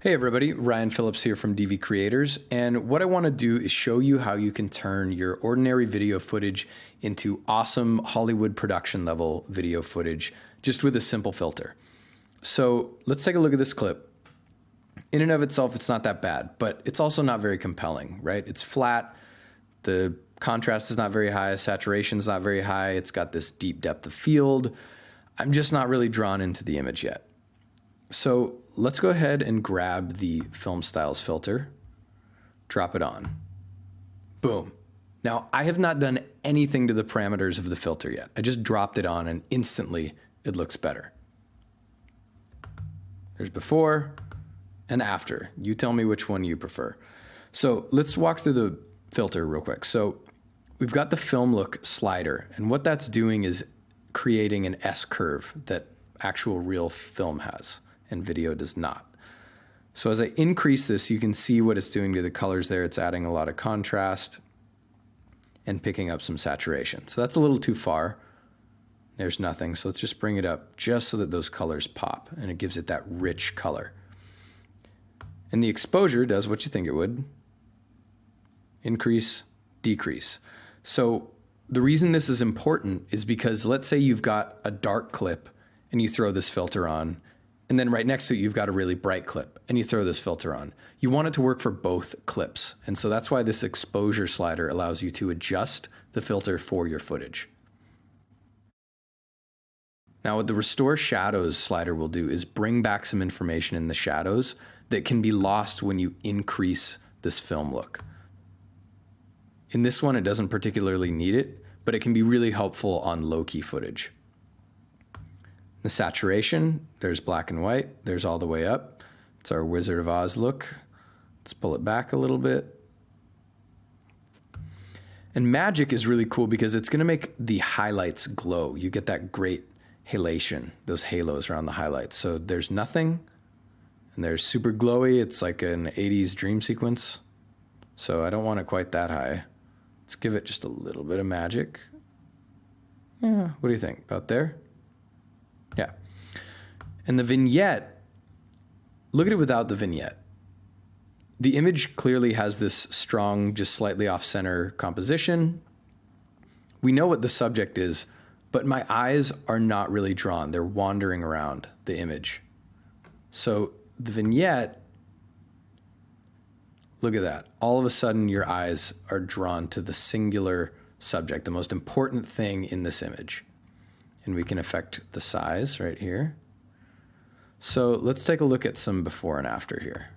Hey everybody, Ryan Phillips here from DVcreators, and what I want to do is show you how you can turn your ordinary video footage into awesome Hollywood production level video footage just with a simple filter. So let's take a look at this clip. In and of itself, it's not that bad, but it's also not very compelling, right? It's flat, the contrast is not very high, saturation is not very high, it's got this deep depth of field. I'm just not really drawn into the image yet. So let's go ahead and grab the FilmStyles filter, drop it on. Boom. Now, I have not done anything to the parameters of the filter yet. I just dropped it on and instantly it looks better. There's before and after. You tell me which one you prefer. So let's walk through the filter real quick. So we've got the film look slider, and what that's doing is creating an S curve that actual real film has and video does not. So as I increase this, you can see what it's doing to the colors there. It's adding a lot of contrast and picking up some saturation. So that's a little too far. There's nothing. So let's just bring it up just so that those colors pop and it gives it that rich color. And the exposure does what you think it would. Increase, decrease. So the reason this is important is because let's say you've got a dark clip and you throw this filter on, and then right next to it, you've got a really bright clip and you throw this filter on. You want it to work for both clips. And so that's why this exposure slider allows you to adjust the filter for your footage. Now, what the restore shadows slider will do is bring back some information in the shadows that can be lost when you increase this film look. In this one, it doesn't particularly need it, but it can be really helpful on low-key footage. The saturation, there's black and white, there's all the way up. It's our Wizard of Oz look. Let's pull it back a little bit. And magic is really cool because it's gonna make the highlights glow. You get that great halation, those halos around the highlights. So there's nothing, and there's super glowy. It's like an 80s dream sequence. So I don't want it quite that high. Let's give it just a little bit of magic. Yeah, what do you think? About there? Yeah. And the vignette, look at it without the vignette. The image clearly has this strong, just slightly off-center composition. We know what the subject is, but my eyes are not really drawn. They're wandering around the image. So the vignette, look at that. All of a sudden, your eyes are drawn to the singular subject, the most important thing in this image. And we can affect the size right here. So let's take a look at some before and after here.